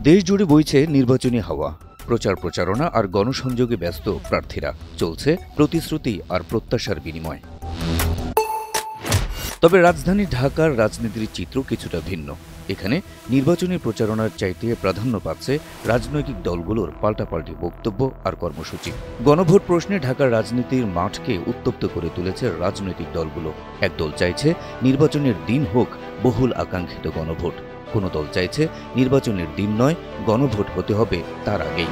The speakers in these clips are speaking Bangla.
দেশ জুড়ে বইছে নির্বাচনী হাওয়া। প্রচার প্রচারণা আর গণসংযোগে ব্যস্ত প্রার্থীরা। চলছে প্রতিশ্রুতি আর প্রত্যাশার বিনিময়। তবে রাজধানী ঢাকার রাজনীতির চিত্র কিছুটা ভিন্ন। এখানে নির্বাচনী প্রচারণার চাইতে প্রাধান্য পাচ্ছে রাজনৈতিক দলগুলোর পাল্টাপাল্টি বক্তব্য আর কর্মসূচি। গণভোট প্রশ্নে ঢাকার রাজনীতির মাঠকে উত্তপ্ত করে তুলেছে রাজনৈতিক দলগুলো। একদল চাইছে নির্বাচনের দিন হোক বহুল আকাঙ্ক্ষিত গণভোট, কোনো দল চাইছে নির্বাচনের দিন নয়, গণভোট হতে হবে তার আগেই।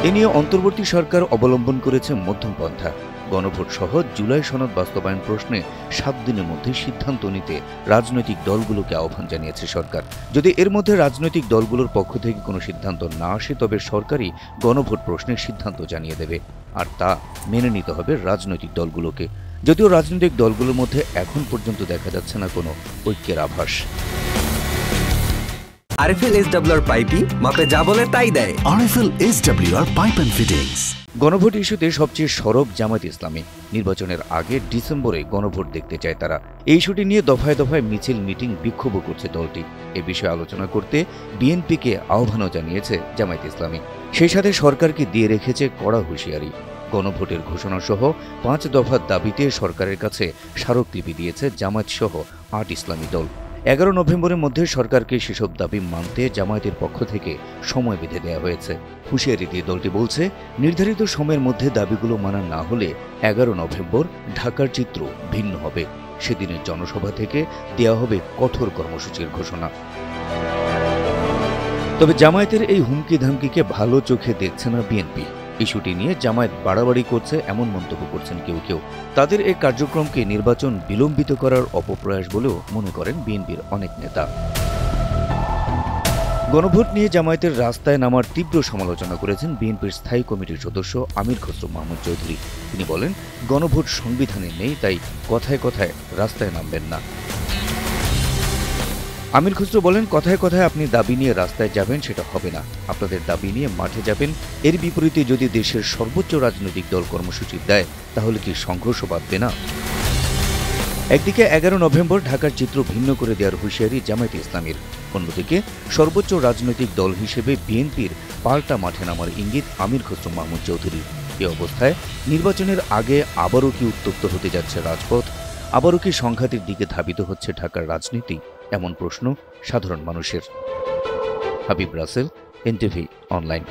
এ নিয়ে অন্তর্বর্তী সরকার অবলম্বন করেছে মধ্যম পন্থা। গণভোট সহ জুলাই সনদ বাস্তবায়ন প্রশ্নে 7 দিনের মধ্যে সিদ্ধান্ত নিতে রাজনৈতিক দলগুলোকে আহ্বান জানিয়েছে সরকার। যদি এর মধ্যে রাজনৈতিক দলগুলোর পক্ষ থেকে কোনো সিদ্ধান্ত না আসে, তবে সরকারই গণভোট প্রশ্নের সিদ্ধান্ত জানিয়ে দেবে, আর তা মেনে নিতে হবে রাজনৈতিক দলগুলোকে। যদিও রাজনৈতিক দলগুলোর মধ্যে এখন পর্যন্ত দেখা যাচ্ছে না কোনো ঐক্যের আভাস। আরএফএল এসডব্লিউআর পাইপই মাপে যা বলে তাই দেয়। RFL SWR pipe and fittings. গণভোট ইস্যুতে সবচেয়ে সরব জামায়াত ইসলামী। নির্বাচনের আগে ডিসেম্বরে গণভোট দেখতে চায় তারা। এই ইস্যুটি নিয়ে দফায় দফায় মিছিল, মিটিং, বিক্ষোভও করছে দলটি। এ বিষয়ে আলোচনা করতে বিএনপিকে আহ্বানও জানিয়েছে জামায়াত ইসলামী। সেই সাথে সরকারকে দিয়ে রেখেছে কড়া হুঁশিয়ারি। গণভোটের ঘোষণা সহ 5 দফার দাবিতে সরকারের কাছে স্মারকলিপি দিয়েছে জামায়াত সহ 8 ইসলামী দল। 11 নভেম্বরের মধ্যে সরকারকে সেসব দাবি মানতে জামায়াতের পক্ষ থেকে সময় বেঁধে দেওয়া হয়েছে। হুঁশিয়ারি দিয়ে দলটি বলছে, নির্ধারিত সময়ের মধ্যে দাবিগুলো মানা না হলে 11 নভেম্বর ঢাকার চিত্র ভিন্ন হবে। সেদিনের জনসভা থেকে দেওয়া হবে কঠোর কর্মসূচির ঘোষণা। তবে জামায়াতের এই হুমকি ধামকিকে ভালো চোখে দেখছে না বিএনপি। ইস্যুটি নিয়ে জামায়াত বাড়াবাড়ি করছে এমন মন্তব্য করছেন কেউ কেউ। তাদের এই কার্যক্রমকে নির্বাচন বিলম্বিত করার অপপ্রয়াস বলেও মনে করেন বিএনপির অনেক নেতা। গণভোট নিয়ে জামায়াতের রাস্তায় নামার তীব্র সমালোচনা করেছেন বিএনপির স্থায়ী কমিটির সদস্য আমির খসরু মাহমুদ চৌধুরী। তিনি বলেন, গণভোট সংবিধানে নেই, তাই কথায় কথায় রাস্তায় নামবেন না। আমির খসরু বলেন, কথায় কথায় আপনি দাবি নিয়ে রাস্তায় যাবেন, সেটা হবে না। আপনাদের দাবি নিয়ে মাঠে যাবেন। এর বিপরীতে যদি দেশের সর্বোচ্চ রাজনৈতিক দল কর্মসূচি দেয়, তাহলে কি সংঘর্ষ বাঁধবে না? একদিকে 11 নভেম্বর ঢাকার চিত্র ভিন্ন করে দেওয়ার হুঁশিয়ারি জামায়াতে ইসলামীর, অন্যদিকে সর্বোচ্চ রাজনৈতিক দল হিসেবে বিএনপির পাল্টা মাঠে নামার ইঙ্গিত আমির খসরু মাহমুদ চৌধুরী। এ অবস্থায় নির্বাচনের আগে আবারও কি উত্তপ্ত হতে যাচ্ছে রাজপথ? আবারও কি সংঘাতের দিকে ধাবিত হচ্ছে ঢাকার রাজনীতি? এমন প্রশ্ন সাধারণ মানুষের। Habib Rasel, NTV online.